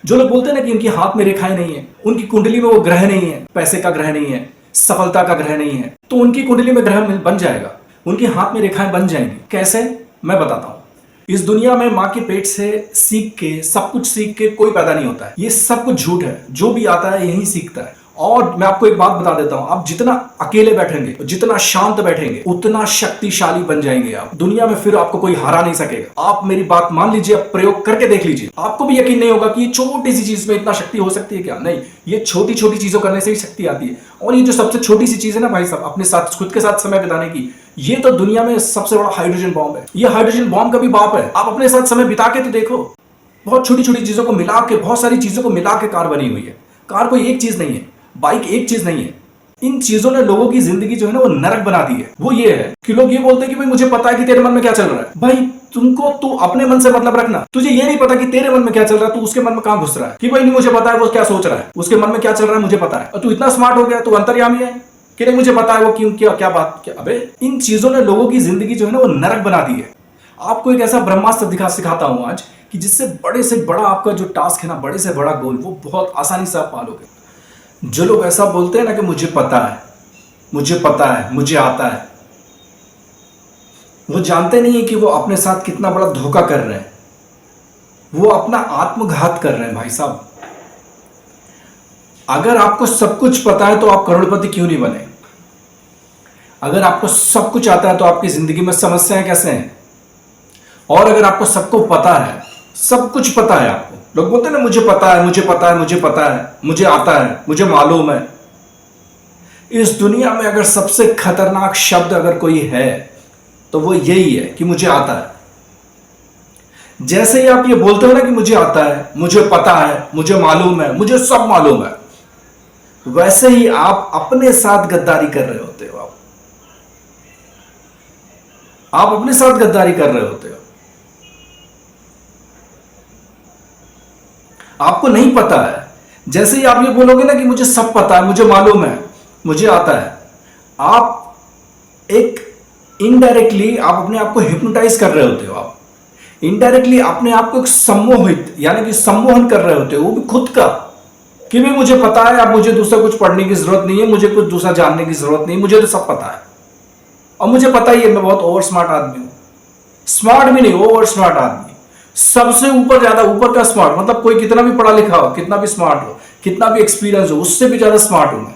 जो लोग बोलते हैं ना कि उनके हाथ में रेखाएं नहीं है, उनकी कुंडली में वो ग्रह नहीं है, पैसे का ग्रह नहीं है, सफलता का ग्रह नहीं है, तो उनकी कुंडली में ग्रह बन जाएगा, उनके हाथ में रेखाएं बन जाएंगी। कैसे? मैं बताता हूं। इस दुनिया में मां के पेट से सीख के, सब कुछ सीख के कोई पैदा नहीं होता है। ये सब कुछ झूठ है। जो भी आता है यही सीखता है। और मैं आपको एक बात बता देता हूं, आप जितना अकेले बैठेंगे, जितना शांत बैठेंगे, उतना शक्तिशाली बन जाएंगे आप। दुनिया में फिर आपको कोई हरा नहीं सकेगा। आप मेरी बात मान लीजिए, आप प्रयोग करके देख लीजिए, आपको भी यकीन नहीं होगा कि ये छोटी सी चीज में इतना शक्ति हो सकती है क्या। नहीं, ये छोटी छोटी चीजों करने से ही शक्ति आती है। और ये जो सबसे छोटी सी चीज है ना भाई साहब, अपने साथ, खुद के साथ समय बिताने की, ये तो दुनिया में सबसे बड़ा हाइड्रोजन बॉम्ब है। ये हाइड्रोजन बॉम्ब का भी बाप है। आप अपने साथ समय बिता के तो देखो। बहुत छोटी छोटी चीजों को मिला के, बहुत सारी चीजों को मिला के कार बनी हुई है। कार कोई एक चीज नहीं है, बाइक एक चीज नहीं है। इन चीजों ने लोगों की जिंदगी जो है ना वो नरक बना दी है। वो ये है कि लोग ये बोलते हैं कि भाई मुझे पता है कि तेरे मन में क्या चल रहा है। भाई तू अपने मन से मतलब रखना। तुझे ये नहीं पता कि तेरे मन में क्या चल रहा है, तू उसके मन में कहां घुस रहा है कि भाई नहीं मुझे पता है वो क्या सोच रहा है, उसके मन में क्या चल रहा है मुझे पता है। और तू इतना स्मार्ट हो गया, तू अंतर्यामी है कि नहीं मुझे पता है वो क्यों, क्या बात क्या। अबे इन चीजों ने लोगों की जिंदगी जो है ना वो नरक बना दी है। आपको एक ऐसा ब्रह्मास्त्र सिखाता हूं आज कि जिससे बड़े से बड़ा आपका जो टास्क है ना, बड़े से बड़ा गोल, वो बहुत आसानी से आप पालोगे। जो लोग ऐसा बोलते हैं ना कि मुझे पता है, मुझे पता है, मुझे आता है, वो जानते नहीं है कि वो अपने साथ कितना बड़ा धोखा कर रहे हैं। वो अपना आत्मघात कर रहे हैं भाई साहब। अगर आपको सब कुछ पता है तो आप करोड़पति क्यों नहीं बने? अगर आपको सब कुछ आता है तो आपकी जिंदगी में समस्याएं कैसे हैं? और अगर आपको सबको पता है, सब कुछ पता है आपको, लोग बोलते हैं ना मुझे पता है, मुझे पता है, मुझे पता है, मुझे आता है, मुझे मालूम है। इस दुनिया में अगर सबसे खतरनाक शब्द अगर कोई है तो वो यही है कि मुझे आता है। जैसे ही आप ये बोलते हो ना कि मुझे आता है, मुझे पता है, मुझे मालूम है, मुझे सब मालूम है, वैसे ही आप अपने साथ गद्दारी कर रहे होते हो। आप अपने साथ गद्दारी कर रहे होते हो। आपको नहीं पता है। जैसे ही आप ये बोलोगे ना कि मुझे सब पता है, मुझे मालूम है, मुझे आता है, आप एक इनडायरेक्टली आप अपने आप को हिप्नोटाइज कर रहे होते हो। आप इनडायरेक्टली अपने आप को एक सम्मोहित, यानी कि सम्मोहन कर रहे होते हो, वो भी खुद का, कि भी मुझे पता है, अब मुझे दूसरा कुछ पढ़ने की जरूरत नहीं है, मुझे कुछ दूसरा जानने की जरूरत नहीं, मुझे तो सब पता है। और मुझे पता ही है मैं बहुत ओवर स्मार्ट आदमी हूं। स्मार्ट भी नहीं, ओवर स्मार्ट आदमी, सबसे ऊपर, ज्यादा ऊपर का स्मार्ट। मतलब कोई कितना भी पढ़ा लिखा हो, कितना भी स्मार्ट हो, कितना भी एक्सपीरियंस हो, उससे भी ज्यादा स्मार्ट हूं मैं।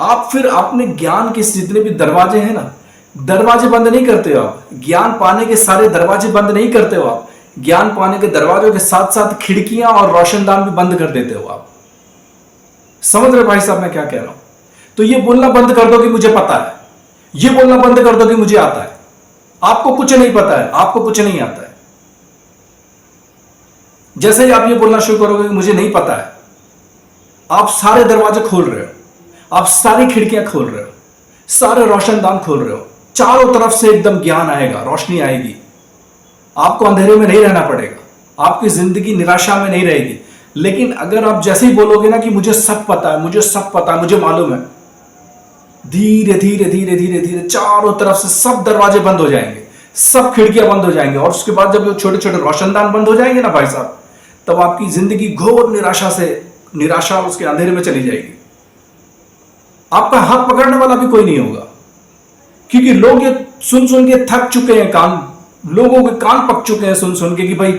आप फिर अपने ज्ञान के जितने भी दरवाजे हैं ना, दरवाजे बंद नहीं करते हो आप। ज्ञान पाने के सारे दरवाजे बंद नहीं करते हो आप। ज्ञान पाने के दरवाजों के साथ साथ खिड़कियां और रोशनदान भी बंद कर देते हो आप। समझ रहे भाई साहब मैं क्या कह रहा हूं? तो ये बोलना बंद कर दो कि मुझे पता है, ये बोलना बंद कर दो कि मुझे आता है। आपको कुछ नहीं पता है, आपको कुछ नहीं आता है। जैसे ही आप ये बोलना शुरू करोगे कि मुझे नहीं पता है, आप सारे दरवाजे खोल रहे हो, आप सारी खिड़कियां खोल रहे हो, सारे रोशनदान खोल रहे हो। चारों तरफ से एकदम ज्ञान आएगा, रोशनी आएगी। आपको अंधेरे में नहीं रहना पड़ेगा, आपकी जिंदगी निराशा में नहीं रहेगी। लेकिन अगर आप जैसे ही बोलोगे ना कि मुझे सब पता है, मुझे सब पता है, मुझे मालूम है, धीरे धीरे धीरे धीरे धीरे चारों तरफ से सब दरवाजे बंद हो जाएंगे, सब खिड़कियां बंद हो जाएंगे। और उसके बाद जब वो छोटे छोटे रोशनदान बंद हो जाएंगे ना भाई साहब, तब आपकी जिंदगी घोर निराशा उसके अंधेरे में चली जाएगी। आपका हाथ पकड़ने वाला भी कोई नहीं होगा, क्योंकि लोग ये सुन सुन के थक चुके हैं, लोगों के कान पक चुके हैं सुन सुन के कि भाई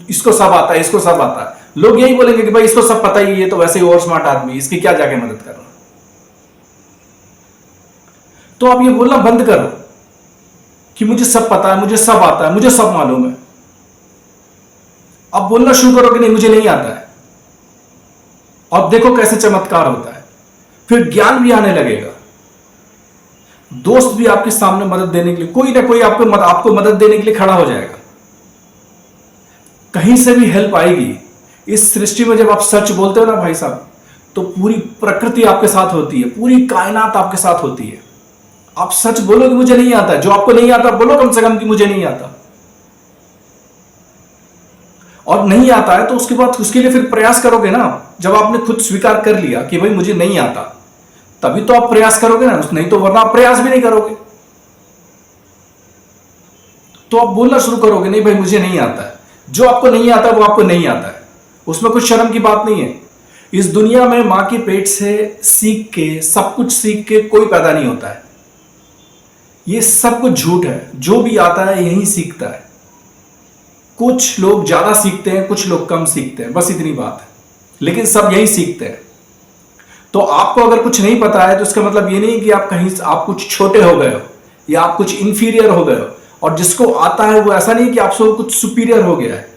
इसको सब आता है, इसको सब आता है। लोग यही बोलेंगे कि भाई इसको सब पता ही है, तो वैसे ही और स्मार्ट आदमी, इसकी क्या जाके मदद करना। तो आप ये बोलना बंद करो कि मुझे सब पता है, मुझे सब आता है, मुझे सब मालूम है। अब बोलना शुरू करो कि नहीं मुझे नहीं आता है। और देखो कैसे चमत्कार होता है। फिर ज्ञान भी आने लगेगा, दोस्त भी आपके सामने मदद देने के लिए, कोई ना कोई आपको मदद देने के लिए खड़ा हो जाएगा। कहीं से भी हेल्प आएगी। इस सृष्टि में जब आप सच बोलते हो ना भाई साहब, तो पूरी प्रकृति आपके साथ होती है, पूरी कायनात आपके साथ होती है। आप सच बोलो कि मुझे नहीं आता है। जो आपको नहीं आता बोलो कम से कम कि मुझे नहीं आता। और नहीं आता है तो उसके बाद उसके लिए फिर प्रयास करोगे ना। जब आपने खुद स्वीकार कर लिया कि भाई मुझे नहीं आता, तभी तो आप प्रयास करोगे ना, नहीं तो वरना आप प्रयास भी नहीं करोगे। तो आप बोलना शुरू करोगे नहीं भाई मुझे नहीं आता है, जो आपको नहीं आता वो आपको नहीं आता है, उसमें कुछ शर्म की बात नहीं है। इस दुनिया में मां के पेट से सीख के, सब कुछ सीख के कोई पैदा नहीं होता है। ये सब कुछ झूठ है। जो भी आता है यही सीखता है। कुछ लोग ज्यादा सीखते हैं, कुछ लोग कम सीखते हैं, बस इतनी बात है, लेकिन सब यही सीखते हैं। तो आपको अगर कुछ नहीं पता है तो इसका मतलब ये नहीं कि आप कुछ छोटे हो गए हो या आप कुछ इंफीरियर हो गए हो। और जिसको आता है वो ऐसा नहीं कि आपसे कुछ सुपीरियर हो गया है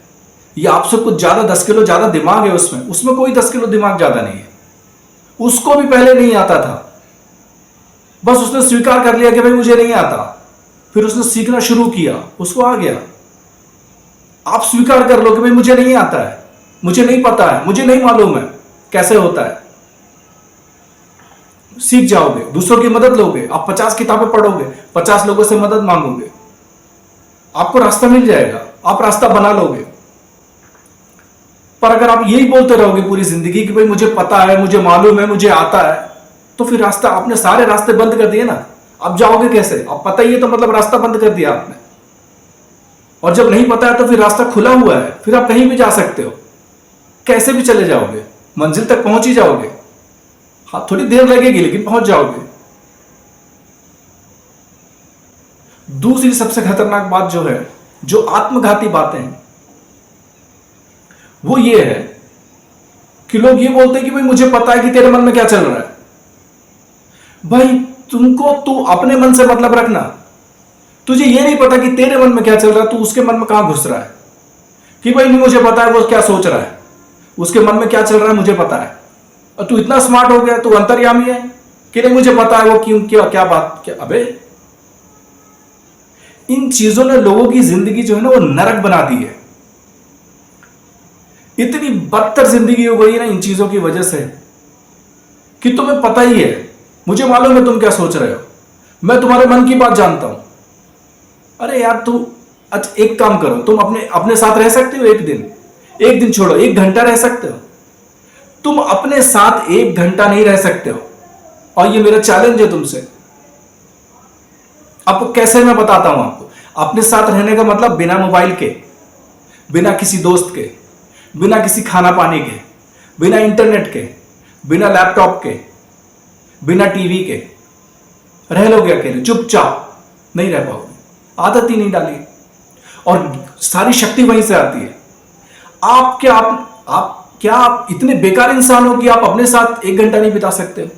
या आपसे कुछ ज्यादा 10 किलो ज्यादा दिमाग है उसमें कोई 10 किलो दिमाग ज्यादा नहीं है। उसको भी पहले नहीं आता था, बस उसने स्वीकार कर लिया कि भाई मुझे नहीं आता, फिर उसने सीखना शुरू किया, उसको आ गया। आप स्वीकार कर लो कि भाई मुझे नहीं आता है, मुझे नहीं पता है, मुझे नहीं मालूम है कैसे होता है। सीख जाओगे, दूसरों की मदद लोगे, आप 50 किताबें पढ़ोगे, 50 लोगों से मदद मांगोगे, आपको रास्ता मिल जाएगा, आप रास्ता बना लोगे। पर अगर आप यही बोलते रहोगे पूरी जिंदगी कि भाई मुझे पता है, मुझे मालूम है, मुझे आता है, तो फिर रास्ता, आपने सारे रास्ते बंद कर दिए ना। आप जाओगे कैसे? आप पता ही है तो मतलब रास्ता बंद कर दिया आपने। और जब नहीं पता है तो फिर रास्ता खुला हुआ है, फिर आप कहीं भी जा सकते हो, कैसे भी चले जाओगे, मंजिल तक पहुंच ही जाओगे। हाँ, थोड़ी देर लगेगी लेकिन पहुंच जाओगे। दूसरी सबसे खतरनाक बात जो है, जो आत्मघाती बातें हैं, वो ये है कि लोग ये बोलते हैं कि भाई मुझे पता है कि तेरे मन में क्या चल रहा है। भाई तू अपने मन से मतलब रखना। तुझे ये नहीं पता कि तेरे मन में क्या चल रहा है, तू उसके मन में कहां घुस रहा है कि भाई नहीं मुझे पता है वो क्या सोच रहा है, उसके मन में क्या चल रहा है मुझे पता है। और तू इतना स्मार्ट हो गया, तू अंतर्यामी है कि नहीं मुझे पता है वो क्यों, क्या बात, क्या। अबे इन चीजों ने लोगों की जिंदगी जो है ना वो नरक बना दी है। इतनी बदतर जिंदगी हो गई है ना इन चीजों की वजह से कि तुम्हें पता ही है, मुझे मालूम है तुम क्या सोच रहे हो, मैं तुम्हारे मन की बात जानता हूं। अरे यार तू अच्छा एक काम करो, तुम अपने साथ रह सकते हो एक दिन छोड़ो, 1 घंटा रह सकते हो। तुम अपने साथ 1 घंटा नहीं रह सकते हो, और ये मेरा चैलेंज है तुमसे। आपको कैसे मैं बताता हूं आपको। अपने साथ रहने का मतलब बिना मोबाइल के, बिना किसी दोस्त के, बिना किसी खाना पानी के, बिना इंटरनेट के, बिना लैपटॉप के, बिना टीवी के रह लोगे अकेले चुपचाप? नहीं रह पाओगे, आदत ही नहीं डाली। और सारी शक्ति वहीं से आती है। आप क्या आप इतने बेकार इंसान हो कि आप अपने साथ 1 घंटा नहीं बिता सकते हो?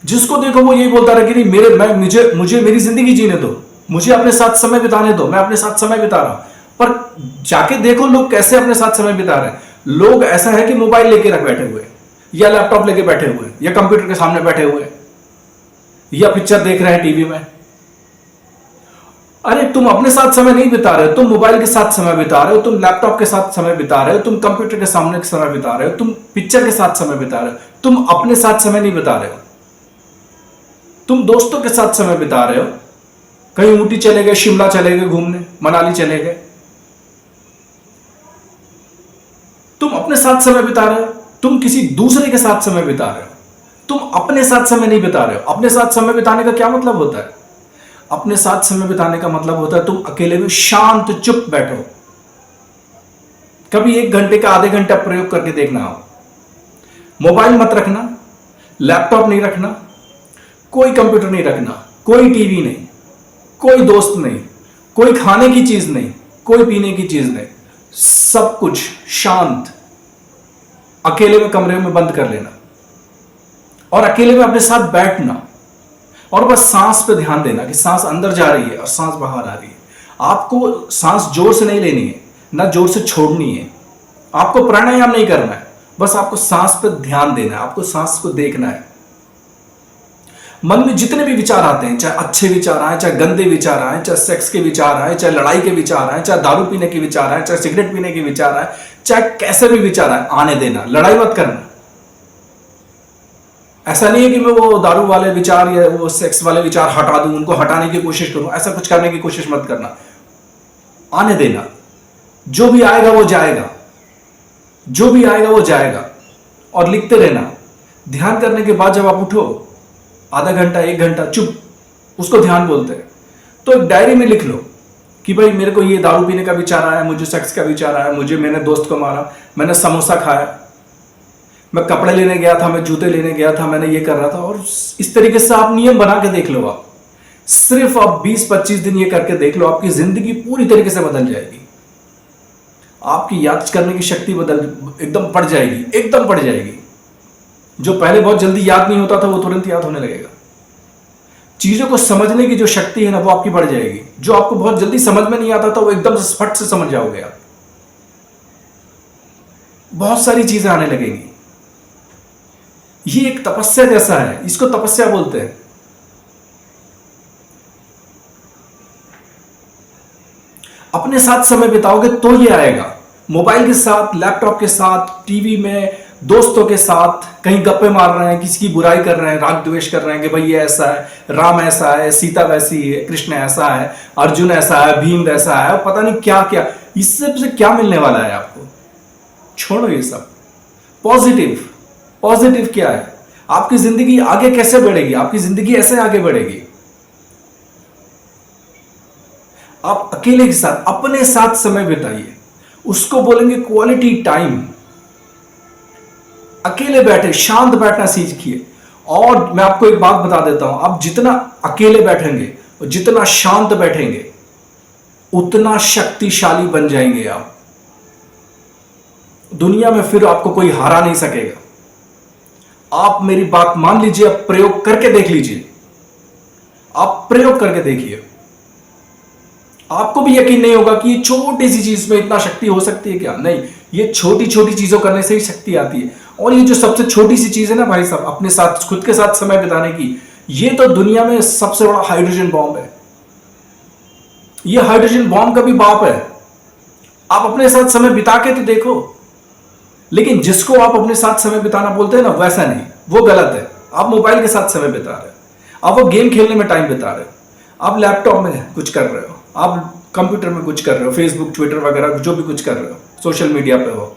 जिसको देखो वो यही बोलता रहा कि नहीं मुझे मेरी जिंदगी जीने दो, मुझे अपने साथ समय बिताने दो, मैं अपने साथ समय बिता रहा हूं। पर जाके देखो लोग कैसे अपने साथ समय बिता रहे हैं। लोग ऐसा है कि मोबाइल लेके रख बैठे हुए, या लैपटॉप लेके बैठे हुए, या कंप्यूटर के सामने बैठे हुए, या पिक्चर देख रहे हैं टीवी में। अरे तुम अपने साथ समय नहीं बिता रहे हो, तुम मोबाइल के साथ समय बिता रहे हो, तुम लैपटॉप के साथ समय बिता रहे हो, तुम कंप्यूटर के सामने समय बिता रहे हो, तुम पिक्चर के साथ समय बिता रहे हो, तुम अपने साथ समय नहीं बिता रहे हो। तुम दोस्तों के साथ समय बिता रहे हो, कहीं ऊटी चले गए, शिमला चले गए घूमने, मनाली चले गए, तुम अपने साथ समय बिता रहे हो, तुम किसी दूसरे के साथ समय बिता रहे हो, तुम अपने साथ समय नहीं बिता रहे हो। अपने साथ समय बिताने का क्या मतलब होता है? अपने साथ समय बिताने का मतलब होता है तुम अकेले में शांत चुप बैठो। कभी 1 घंटे का आधे घंटा प्रयोग करके देखना। हो मोबाइल मत रखना, लैपटॉप नहीं रखना, कोई कंप्यूटर नहीं रखना, कोई टीवी नहीं, कोई दोस्त नहीं, कोई खाने की चीज नहीं, कोई पीने की चीज नहीं, सब कुछ शांत अकेले में कमरे में बंद कर लेना और अकेले में अपने साथ बैठना और बस सांस पे ध्यान देना कि सांस अंदर जा रही है और सांस बाहर आ रही है। आपको सांस जोर से नहीं लेनी है, ना जोर से छोड़नी है। आपको प्राणायाम नहीं करना है, बस आपको सांस पे ध्यान देना है, आपको सांस को देखना है। मन में जितने भी विचार आते हैं, चाहे अच्छे विचार आए, चाहे गंदे विचार आए, चाहे सेक्स के विचार आए, चाहे लड़ाई के विचार आए, चाहे दारू पीने के विचार आए, चाहे सिगरेट पीने के विचार आए, चाहे कैसे भी विचार आए, आने देना, लड़ाई मत करना। ऐसा नहीं है कि मैं वो दारू वाले विचार या वो सेक्स वाले विचार हटा दूं, उनको हटाने की कोशिश करूं, ऐसा कुछ करने की कोशिश मत करना। आने देना, जो भी आएगा वो जाएगा, जो भी आएगा वो जाएगा। और लिखते रहना। ध्यान करने के बाद जब आप उठो, आधा घंटा 1 घंटा चुप, उसको ध्यान बोलते हैं। तो एक डायरी में लिख लो कि भाई मेरे को ये दारू पीने का विचार आया, मुझे सेक्स का विचार आया, मैंने दोस्त को मारा, मैंने समोसा खाया, मैं कपड़े लेने गया था, मैं जूते लेने गया था, मैंने ये कर रहा था। और इस तरीके से आप नियम बना के देख लो। आप सिर्फ आप 20-25 दिन ये करके देख लो, आपकी जिंदगी पूरी तरीके से बदल जाएगी। आपकी याद करने की शक्ति एकदम बढ़ जाएगी, एकदम बढ़ जाएगी। जो पहले बहुत जल्दी याद नहीं होता था वो तुरंत याद होने लगेगा। चीजों को समझने की जो शक्ति है ना वो आपकी बढ़ जाएगी। जो आपको बहुत जल्दी समझ में नहीं आता था वो एकदम से फट से समझ जाओगे आप। बहुत सारी चीजें आने लगेंगी। ये एक तपस्या जैसा है, इसको तपस्या बोलते हैं। अपने साथ समय बिताओगे तो ये आएगा। मोबाइल के साथ, लैपटॉप के साथ, टीवी में, दोस्तों के साथ कहीं गप्पे मार रहे हैं, किसी की बुराई कर रहे हैं, राग द्वेष कर रहे हैं कि भाई ये ऐसा है, राम ऐसा है, सीता वैसी है, कृष्ण ऐसा है, अर्जुन ऐसा है, भीम वैसा है, पता नहीं क्या क्या। इससे क्या मिलने वाला है आपको? छोड़ो ये सब। पॉजिटिव, पॉजिटिव क्या है? आपकी जिंदगी आगे कैसे बढ़ेगी? आपकी जिंदगी ऐसे आगे बढ़ेगी। आप अकेले के साथ, अपने साथ समय बिताइए, उसको बोलेंगे क्वालिटी टाइम। अकेले बैठे, शांत बैठना सीखिए। और मैं आपको एक बात बता देता हूं, आप जितना अकेले बैठेंगे और जितना शांत बैठेंगे उतना शक्तिशाली बन जाएंगे आप। दुनिया में फिर आपको कोई हरा नहीं सकेगा। आप मेरी बात मान लीजिए, आप प्रयोग करके देख लीजिए। आप प्रयोग करके देखिए, आपको भी यकीन नहीं होगा कि ये छोटी सी चीज में इतना शक्ति हो सकती है क्या। नहीं, ये छोटी छोटी चीजों करने से ही शक्ति आती है। और ये जो सबसे छोटी सी चीज है ना भाई साहब, अपने साथ, खुद के साथ समय बिताने की, ये तो दुनिया में सबसे बड़ा हाइड्रोजन बॉम्ब है। ये हाइड्रोजन बॉम्ब का भी बाप है। आप अपने साथ समय बिता के तो देखो। लेकिन जिसको आप अपने साथ समय बिताना बोलते हैं ना, वैसा नहीं, वो गलत है। आप मोबाइल के साथ समय बिता रहे हो, आप वो गेम खेलने में टाइम बिता रहे हो, आप लैपटॉप में कुछ कर रहे हो, आप कंप्यूटर में कुछ कर रहे हो, फेसबुक, ट्विटर वगैरह जो भी कुछ कर रहे हो, सोशल मीडिया पे हो,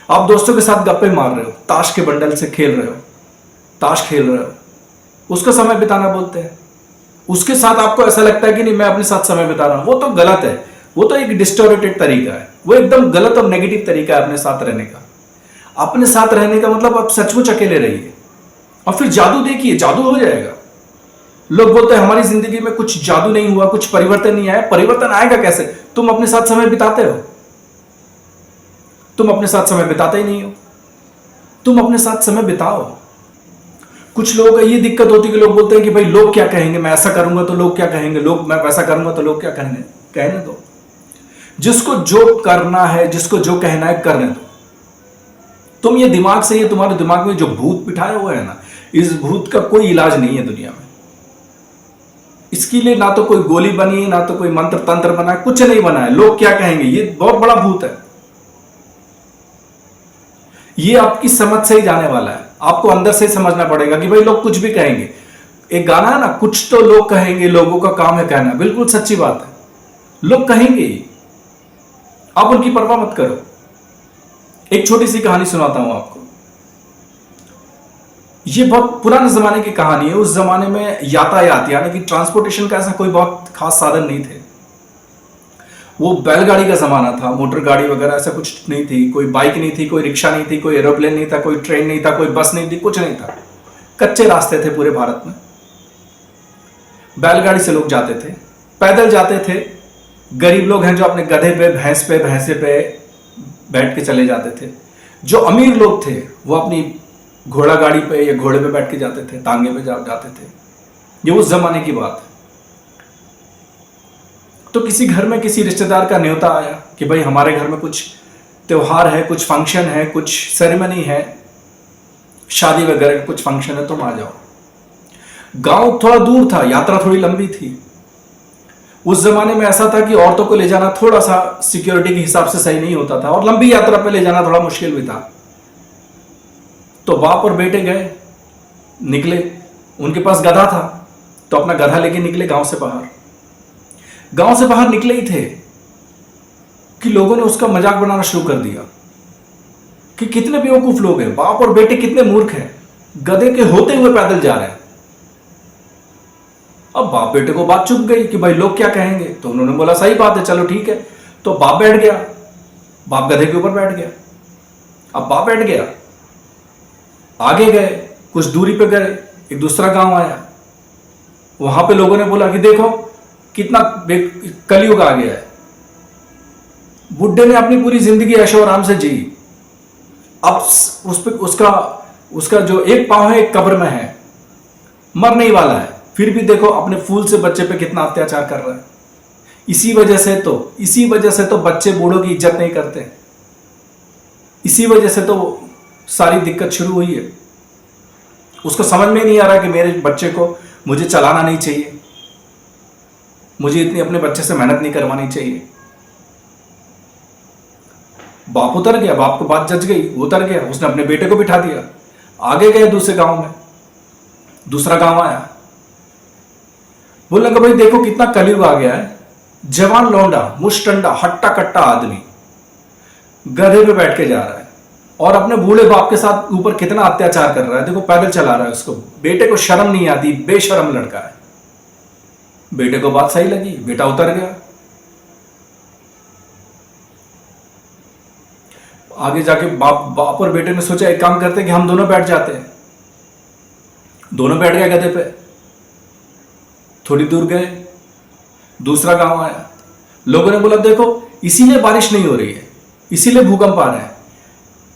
आप दोस्तों के साथ गप्पे मार रहे हो, ताश के बंडल से खेल रहे हो, ताश खेल रहे हो, उसको समय बिताना बोलते हैं। उसके साथ आपको ऐसा लगता है कि नहीं मैं अपने साथ समय बिता रहा हूं, वो तो गलत है। वो तो एक डिस्टोर्टेड तरीका है, वो एकदम गलत और नेगेटिव तरीका है अपने साथ रहने का। अपने साथ रहने का मतलब आप सचमुच अकेले रहिए और फिर जादू देखिए, जादू हो जाएगा। लोग बोलते हैं हमारी जिंदगी में कुछ जादू नहीं हुआ, कुछ परिवर्तन नहीं आया। परिवर्तन आएगा कैसे? तुम अपने साथ समय बिताते हो। तुम अपने साथ समय बिताते ही नहीं हो। तुम अपने साथ समय बिताओ। कुछ लोगों का ये दिक्कत होती है कि लोग बोलते हैं कि भाई लोग क्या कहेंगे, मैं ऐसा करूंगा तो लोग क्या कहेंगे, मैं वैसा करूंगा तो लोग क्या कहेंगे। कहने दो, जिसको जो करना है, जिसको जो कहना है करने दो। तुम ये दिमाग से, ये तुम्हारे दिमाग में जो भूत बिठाया हुआ है ना, इस भूत का कोई इलाज नहीं है दुनिया में। इसके लिए ना तो कोई गोली बनी है, ना तो कोई मंत्र तंत्र बना है, कुछ नहीं बना है। लोग क्या कहेंगे, ये बहुत बड़ा भूत है। ये आपकी समझ से ही जाने वाला है। आपको अंदर से ही समझना पड़ेगा कि भाई लोग कुछ भी कहेंगे। एक गाना है ना, कुछ तो लोग कहेंगे, लोगों का काम है कहना। बिल्कुल सच्ची बात है, लोग कहेंगे ही, आप उनकी परवाह मत करो। एक छोटी सी कहानी सुनाता हूं आपको। ये बहुत पुराने जमाने की कहानी है। उस जमाने में यातायात यानी कि ट्रांसपोर्टेशन का ऐसा कोई बहुत खास साधन नहीं थे। वो बैलगाड़ी का जमाना था, मोटर गाड़ी वगैरह ऐसा कुछ नहीं थी। कोई बाइक नहीं थी, कोई रिक्शा नहीं थी, कोई एरोप्लेन नहीं था, कोई ट्रेन नहीं था, कोई बस नहीं थी, कुछ नहीं था। कच्चे रास्ते थे पूरे भारत में। बैलगाड़ी से लोग जाते थे, पैदल जाते थे। गरीब लोग हैं जो अपने गधे पे, भैंसे पे बैठ के चले जाते थे। जो अमीर लोग थे वो अपनी घोड़ा गाड़ी पे या घोड़े पे बैठ के जाते थे, तांगे पे जाते थे। ये उस जमाने की बात है। तो किसी घर में किसी रिश्तेदार का न्योता आया कि भाई हमारे घर में कुछ त्योहार है, कुछ फंक्शन है, कुछ सेरेमनी है, शादी वगैरह का कुछ फंक्शन है, तुम आ जाओ। गांव थोड़ा दूर था, यात्रा थोड़ी लंबी थी। उस जमाने में ऐसा था कि औरतों को ले जाना थोड़ा सा सिक्योरिटी के हिसाब से सही नहीं होता था, और लंबी यात्रा पे ले जाना थोड़ा मुश्किल भी था। तो बाप और बेटे गए, निकले। उनके पास गधा था तो अपना गधा लेके निकले गांव से बाहर। गांव से बाहर निकले ही थे कि लोगों ने उसका मजाक बनाना शुरू कर दिया कि कितने बेवकूफ लोग हैं, बाप और बेटे कितने मूर्ख हैं, गधे के होते हुए पैदल जा रहे हैं। अब बाप बेटे को बात चुप गई कि भाई लोग क्या कहेंगे, तो उन्होंने बोला सही बात है, चलो ठीक है। तो बाप बैठ गया, बाप गधे के ऊपर बैठ गया। अब बाप बैठ गया, आगे गए, कुछ दूरी पे गए, एक दूसरा गांव आया। वहां पे लोगों ने बोला कि देखो कितना कलयुग आ गया है। बुड्ढे ने अपनी पूरी जिंदगी ऐशो आराम से जी, अब उस पे उसका जो एक पांव है एक कब्र में है, मरने ही वाला है, फिर भी देखो अपने फूल से बच्चे पे कितना अत्याचार कर रहा है। इसी वजह से तो बच्चे बूढ़ों की इज्जत नहीं करते। इसी वजह से तो सारी दिक्कत शुरू हुई है। उसको समझ में नहीं आ रहा कि मेरे बच्चे को मुझे चलाना नहीं चाहिए, मुझे इतनी अपने बच्चे से मेहनत नहीं करवानी चाहिए। बाप उतर गया, बाप को बात जच गई, उतर गया, उसने अपने बेटे को बिठा दिया। आगे गए दूसरे गांव में, दूसरा गांव आया, बोलने लगा भाई देखो कितना कलयुग आ गया है। जवान लौंडा, मुष्टंडा, हट्टा कट्टा आदमी गधे पे बैठ के जा रहा है और अपने बूढ़े बाप के साथ ऊपर कितना अत्याचार कर रहा है। देखो पैदल चला रहा है उसको, बेटे को शर्म नहीं आती, बेशर्म लड़का है। बेटे को बात सही लगी, बेटा उतर गया। आगे जाके बाप और बेटे ने सोचा एक काम करते कि हम दोनों बैठ जाते हैं। दोनों बैठ गए गधे पे। थोड़ी दूर गए, दूसरा गांव आया। लोगों ने बोला देखो इसीलिए बारिश नहीं हो रही है, इसीलिए भूकंप आ रहा है।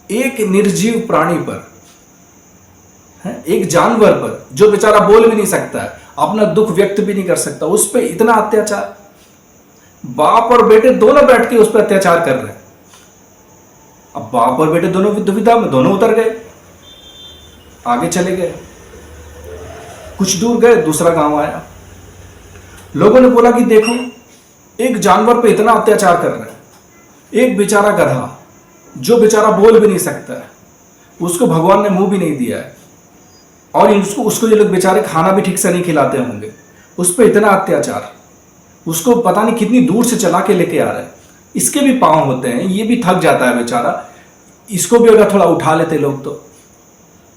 एक निर्जीव प्राणी पर, एक जानवर पर जो बेचारा बोल भी नहीं सकता है, अपना दुख व्यक्त भी नहीं कर सकता, उस पर इतना अत्याचार। बाप और बेटे दोनों बैठ के उस पर अत्याचार कर रहे हैं। अब बाप और बेटे दोनों दुविधा में, दोनों उतर गए, आगे चले गए। कुछ दूर गए, दूसरा गांव आया। लोगों ने बोला कि देखो एक जानवर पे इतना अत्याचार कर रहे हैं, एक बेचारा गधा जो बेचारा बोल भी नहीं सकता है, उसको भगवान ने मुंह भी नहीं दिया है, और उसको ये लोग बेचारे खाना भी ठीक से नहीं खिलाते होंगे, उस पर इतना अत्याचार। उसको पता नहीं कितनी दूर से चला के लेके आ रहे हैं। इसके भी पांव होते हैं, ये भी थक जाता है बेचारा, इसको भी अगर थोड़ा उठा लेते लोग तो।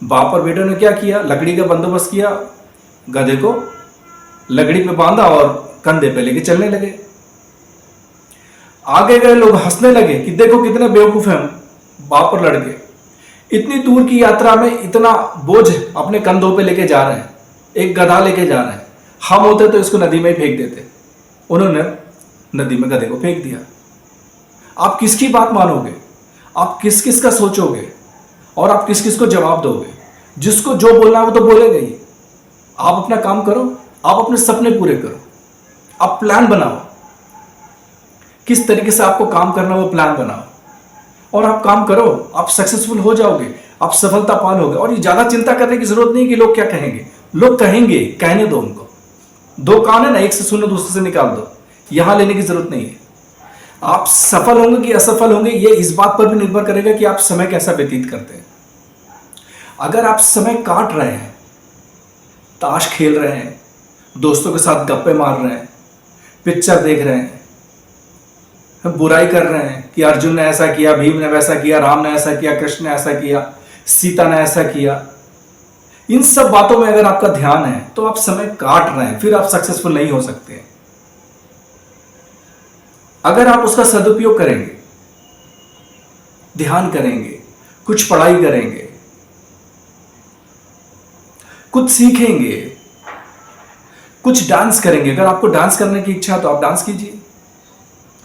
बाप और बेटे ने क्या किया, लकड़ी का बंदोबस्त किया, गधे को लकड़ी पे बांधा और कंधे पे लेके चलने लगे। आगे गए, लोग हंसने लगे कि देखो कितने बेवकूफ हैं बाप और लड़के, इतनी दूर की यात्रा में इतना बोझ अपने कंधों पे लेके जा रहे हैं, एक गधा लेके जा रहे हैं। हम होते तो इसको नदी में ही फेंक देते। उन्होंने नदी में गधे को फेंक दिया। आप किसकी बात मानोगे, आप किस किस का सोचोगे, और आप किस किस को जवाब दोगे? जिसको जो बोलना है वो तो बोलेगा ही। आप अपना काम करो, आप अपने सपने पूरे करो, आप प्लान बनाओ, किस तरीके से आपको काम करना वो प्लान बनाओ, और आप काम करो, आप सक्सेसफुल हो जाओगे, आप सफलता पालोगे। और ये ज्यादा चिंता करने की जरूरत नहीं कि लोग क्या कहेंगे। लोग कहेंगे, कहने दो उनको। दो कान है ना, एक से सुनो दूसरे से निकाल दो, यहां लेने की जरूरत नहीं है। आप सफल होंगे कि असफल होंगे ये इस बात पर भी निर्भर करेगा कि आप समय कैसा व्यतीत करते हैं। अगर आप समय काट रहे हैं, ताश खेल रहे हैं, दोस्तों के साथ गप्पे मार रहे हैं, पिक्चर देख रहे हैं, बुराई कर रहे हैं कि अर्जुन ने ऐसा किया, भीम ने वैसा किया, राम ने ऐसा किया, कृष्ण ने ऐसा किया, सीता ने ऐसा किया, इन सब बातों में अगर आपका ध्यान है तो आप समय काट रहे हैं, फिर आप सक्सेसफुल नहीं हो सकते। अगर आप उसका सदुपयोग करेंगे, ध्यान करेंगे, कुछ पढ़ाई करेंगे, कुछ सीखेंगे, कुछ डांस करेंगे। अगर आपको डांस करने की इच्छा है तो आप डांस कीजिए।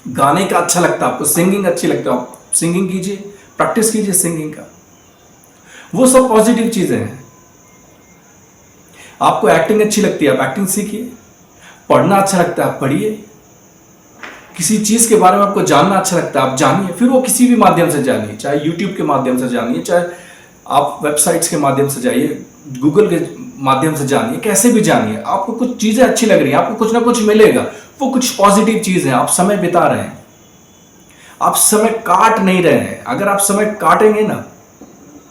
गाने का अच्छा लगता है आपको, सिंगिंग अच्छी लगती है, आप सिंगिंग कीजिए, प्रैक्टिस कीजिए सिंगिंग का। वो सब पॉजिटिव चीजें हैं। आपको एक्टिंग अच्छी लगती है, आप एक्टिंग सीखिए। पढ़ना अच्छा लगता है, आप पढ़िए। किसी चीज के बारे में आपको जानना अच्छा लगता है, आप जानिए, फिर वो किसी भी माध्यम से जानिए, चाहे यूट्यूब के माध्यम से जानिए, चाहे आप वेबसाइट्स के माध्यम से जाइए, गूगल के माध्यम से जानिए, कैसे भी जानिए। आपको कुछ चीजें अच्छी लग रही हैं, आपको कुछ ना कुछ मिलेगा, वो कुछ पॉजिटिव चीज है। आप समय बिता रहे हैं, आप समय काट नहीं रहे हैं। अगर आप समय काटेंगे ना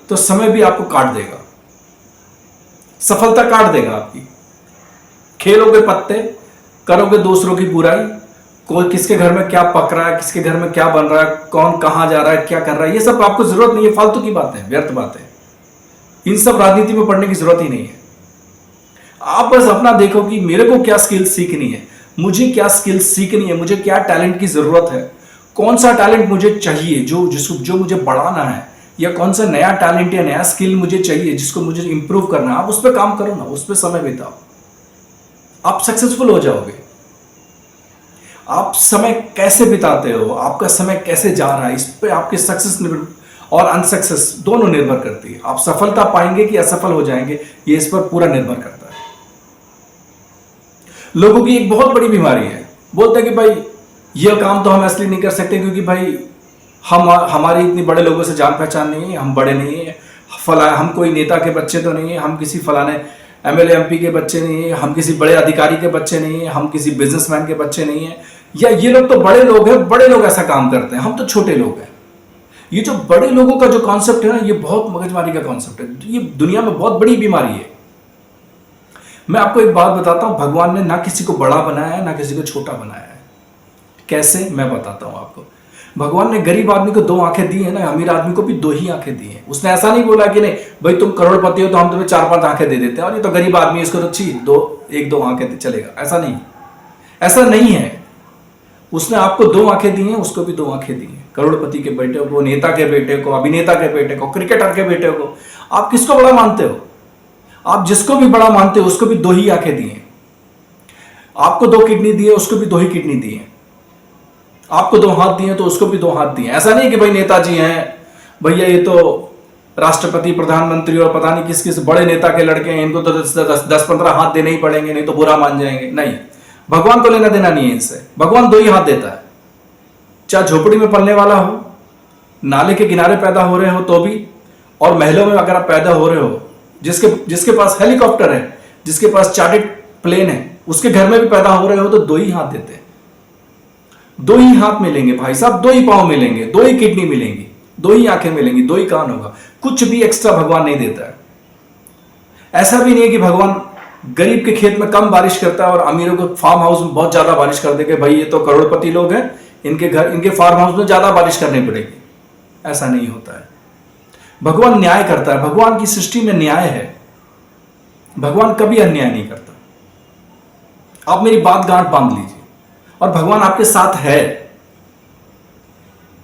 तो समय भी आपको काट देगा, सफलता काट देगा आपकी। खेलोगे पत्ते, करोगे दूसरों की बुराई, कोई किसके घर में क्या पक रहा है, किसके घर में क्या बन रहा है, कौन कहां जा रहा है, क्या कर रहा है, ये सब आपको जरूरत नहीं है। फालतू की बातें, व्यर्थ बातें, इन सब राजनीति में पढ़ने की जरूरत ही नहीं है। आप बस अपना देखो कि मेरे को क्या स्किल सीखनी है, मुझे क्या स्किल सीखनी है, मुझे क्या टैलेंट की जरूरत है, कौन सा टैलेंट मुझे चाहिए जो मुझे बढ़ाना है, या कौन सा नया टैलेंट या नया स्किल मुझे चाहिए जिसको मुझे इंप्रूव करना है। आप उस पर काम करो ना, उस पर समय बिताओ, आप सक्सेसफुल हो जाओगे। आप समय कैसे बिताते हो, आपका समय कैसे जा रहा है, इस पे आपके सक्सेस और अनसक्सेस दोनों निर्भर करती है। आप सफलता पाएंगे कि असफल हो जाएंगे, ये इस पर पूरा निर्भर करता है। लोगों की एक बहुत बड़ी बीमारी है, बोलते हैं कि भाई यह काम तो हम इसलिए नहीं कर सकते क्योंकि भाई हमारी इतनी बड़े लोगों से जान पहचान नहीं है, हम बड़े नहीं है, हम कोई नेता के बच्चे तो नहीं है, हम किसी फलाने एमएलए एमपी के बच्चे नहीं है, हम किसी बड़े अधिकारी के बच्चे नहीं है, हम किसी बिजनेसमैन के बच्चे नहीं है, या ये लोग तो बड़े लोग हैं, बड़े लोग ऐसा काम करते हैं, हम तो छोटे लोग हैं। ये जो बड़े लोगों का जो कॉन्सेप्ट है ना, ये बहुत मगजमारी का कॉन्सेप्ट है, ये दुनिया में बहुत बड़ी बीमारी है। मैं आपको एक बात बताता हूं, भगवान ने ना किसी को बड़ा बनाया है ना किसी को छोटा बनाया है। कैसे, मैं बताता हूं आपको। भगवान ने गरीब आदमी को 2 आंखें दी है ना, अमीर आदमी को भी 2 ही आंखें दी है। उसने ऐसा नहीं बोला कि नहीं भाई तुम करोड़पति हो तो हम तुम्हें 4-5 आंखें दे देते हैं, और ये तो गरीब आदमी है इसको तो अच्छी 1-2 आंखें चलेगा। ऐसा नहीं, ऐसा नहीं है। उसने आपको 2 आंखें दी हैं, उसको भी 2 आंखें दी हैं। करोड़पति के बेटे को, नेता के बेटे को, अभिनेता के बेटे को, क्रिकेटर के बेटे को, आप किसको बड़ा मानते हो? आप जिसको भी बड़ा मानते हो उसको भी 2 ही आंखें दी हैं। आपको 2 किडनी दी है, उसको भी 2 ही किडनी दी है। आपको 2 हाथ दिए तो उसको भी 2 हाथ दिए। ऐसा नहीं कि भाई नेताजी हैं, भैया ये तो राष्ट्रपति, प्रधानमंत्री और पता नहीं किस किस बड़े नेता के लड़के हैं, इनको तो 10-15 हाथ देने ही पड़ेंगे, नहीं तो बुरा मान जाएंगे। नहीं, भगवान को लेना देना नहीं है इनसे। भगवान 2 ही हाथ देता है। चाहे झोपड़ी में पलने वाला हो, नाले के किनारे पैदा हो रहे हो तो भी, और महलों में अगर आप पैदा हो रहे हो, जिसके पास हेलीकॉप्टर है, जिसके पास चार्टर्ड प्लेन है, उसके घर में भी पैदा हो रहे हो तो 2 ही हाथ देते हैं। 2 ही हाथ मिलेंगे भाई साहब, 2 ही पांव मिलेंगे, 2 ही किडनी मिलेंगी, 2 ही आंखें मिलेंगी, 2 ही कान होगा। कुछ भी एक्स्ट्रा भगवान नहीं देता है। ऐसा भी नहीं है कि भगवान गरीब के खेत में कम बारिश करता है और अमीरों के फार्म हाउस में बहुत ज्यादा बारिश कर देगा, भाई ये तो करोड़पति लोग हैं, इनके फार्म हाउस में ज्यादा बारिश करनी पड़ेगी। ऐसा नहीं होता है। भगवान न्याय करता है, भगवान की सृष्टि में न्याय है। भगवान कभी अन्याय नहीं करता। आप मेरी बात गांठ बांध लीजिए, और भगवान आपके साथ है।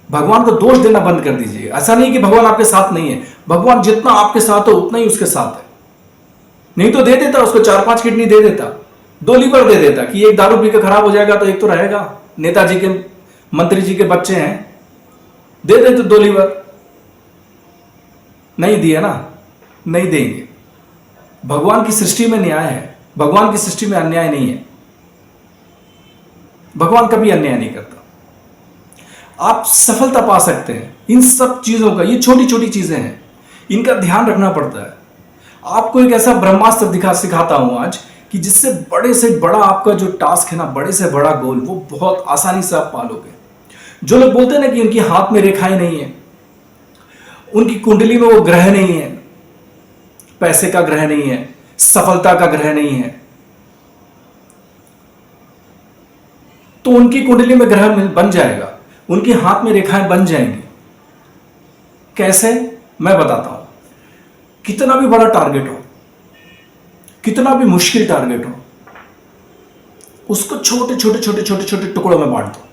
भगवान को दोष देना बंद कर दीजिए। ऐसा नहीं कि भगवान आपके साथ नहीं है, भगवान जितना आपके साथ हो उतना ही उसके साथ है। नहीं तो दे देता, उसको 4-5 किडनी दे देता, 2 लीवर दे देता कि एक दारू पी के खराब हो जाएगा तो एक तो रहेगा। नेताजी के, मंत्री जी के बच्चे हैं, दे देते 2 लीवर। नहीं दिया ना, नहीं देंगे। भगवान की सृष्टि में न्याय है, भगवान की सृष्टि में अन्याय नहीं है। भगवान कभी अन्याय नहीं करता। आप सफलता पा सकते हैं इन सब चीजों का, ये छोटी छोटी चीजें हैं, इनका ध्यान रखना पड़ता है। आपको एक ऐसा ब्रह्मास्त्र सिखाता हूं आज कि जिससे बड़े से बड़ा आपका जो टास्क है ना, बड़े से बड़ा गोल, वो बहुत आसानी से आप पालोगे। जो लोग बोलते हैं ना कि उनके हाथ में रेखाएं नहीं है, उनकी कुंडली में वो ग्रह नहीं है, पैसे का ग्रह नहीं है, सफलता का ग्रह नहीं है, तो उनकी कुंडली में ग्रह बन जाएगा, उनके हाथ में रेखाएं बन जाएंगी। कैसे, मैं बताता हूं। कितना भी बड़ा टारगेट हो, कितना भी मुश्किल टारगेट हो, उसको छोटे छोटे छोटे छोटे छोटे टुकड़ों में बांट दो।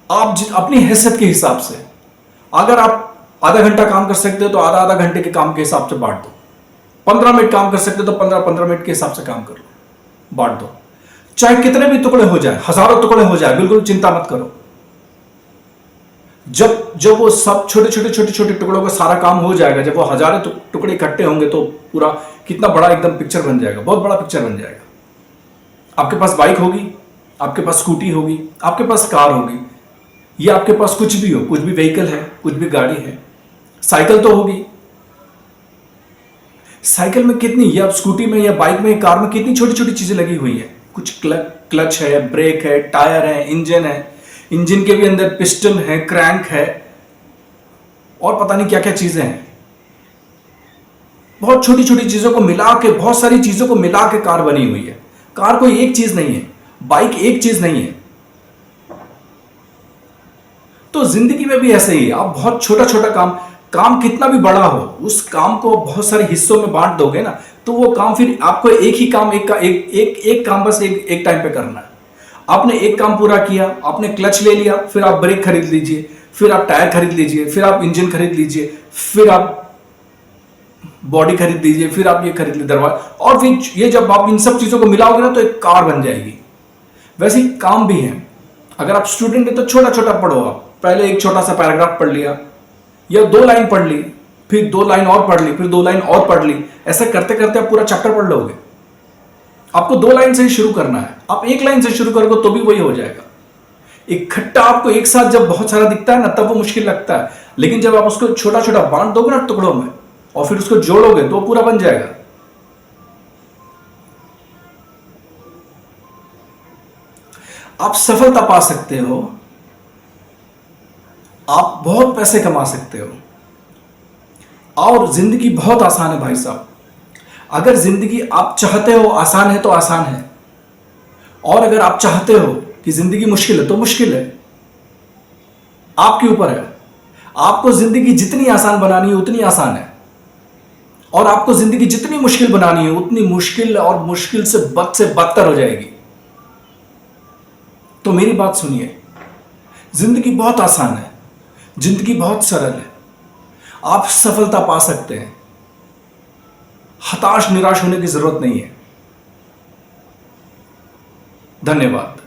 आप अपनी हैसियत के हिसाब से, अगर आप आधा घंटा काम कर सकते हो तो आधा आधा घंटे के काम के हिसाब से बांट दो। 15 मिनट काम कर सकते हो तो 15-15 मिनट के हिसाब से काम कर लो, बांट दो। चाहे कितने भी टुकड़े हो जाए, हजारों टुकड़े हो जाए, बिल्कुल चिंता मत करो। जब वो सब छोटे छोटे छोटे छोटे टुकड़ों का सारा काम हो जाएगा, जब वो हजारों टुकड़े इकट्ठे होंगे तो पूरा कितना बड़ा एकदम पिक्चर बन जाएगा, बहुत बड़ा पिक्चर बन जाएगा। आपके पास बाइक होगी, आपके पास स्कूटी होगी, आपके पास कार होगी, या आपके पास कुछ भी हो, कुछ भी व्हीकल है, कुछ भी गाड़ी है, साइकिल तो होगी। साइकिल में कितनी, या स्कूटी में या बाइक में, कार में कितनी छोटी छोटी चीजें लगी हुई है। कुछ क्लच है, ब्रेक है, टायर है, इंजन है, इंजन के भी अंदर पिस्टन है, क्रैंक है, और पता नहीं क्या क्या चीजें हैं। बहुत छोटी छोटी चीजों को मिला के, बहुत सारी चीजों को मिला के कार बनी हुई है। कार कोई एक चीज नहीं है, बाइक एक चीज नहीं है। तो जिंदगी में भी ऐसे ही, आप बहुत छोटा छोटा काम कितना भी बड़ा हो, उस काम को बहुत सारे हिस्सों में बांट दोगे ना, तो वो काम फिर आपको एक ही काम एक काम बस एक टाइम पे करना है। आपने एक काम पूरा किया, आपने क्लच ले लिया, फिर आप ब्रेक खरीद लीजिए, फिर आप टायर खरीद लीजिए, फिर आप इंजन खरीद लीजिए, फिर आप बॉडी खरीद लीजिए, फिर आप ये खरीद लीजिए दरवाजा, और फिर ये जब आप इन सब चीजों को मिलाओगे ना तो एक कार बन जाएगी। वैसे ही काम भी है। अगर आप स्टूडेंट है तो छोटा छोटा पढ़ो। आप पहले एक छोटा सा पैराग्राफ पढ़ लिया या 2 लाइन पढ़ ली, फिर 2 लाइन और पढ़ ली, फिर 2 लाइन और पढ़ ली। ऐसे करते करते आप पूरा चैप्टर पढ़ लोगे। आपको 2 लाइन से ही शुरू करना है। आप 1 लाइन से शुरू करोगे तो भी वही हो जाएगा। इकट्ठा आपको एक साथ जब बहुत सारा दिखता है ना, तब वो मुश्किल लगता है, लेकिन जब आप उसको छोटा छोटा बांट दोगे ना टुकड़ों में और फिर उसको जोड़ोगे तो पूरा बन जाएगा। आप सफलता पा सकते हो, आप बहुत पैसे कमा सकते हो, और जिंदगी बहुत आसान है भाई साहब। अगर जिंदगी आप चाहते हो आसान है तो आसान है, और अगर आप चाहते हो कि जिंदगी मुश्किल है तो मुश्किल है। आपके ऊपर है। आपको जिंदगी जितनी आसान बनानी है उतनी आसान है, और आपको जिंदगी जितनी मुश्किल बनानी है उतनी मुश्किल, और मुश्किल से बदतर हो जाएगी। तो मेरी बात सुनिए, जिंदगी बहुत आसान है, जिंदगी बहुत सरल है। आप सफलता पा सकते हैं। हताश निराश होने की जरूरत नहीं है। धन्यवाद।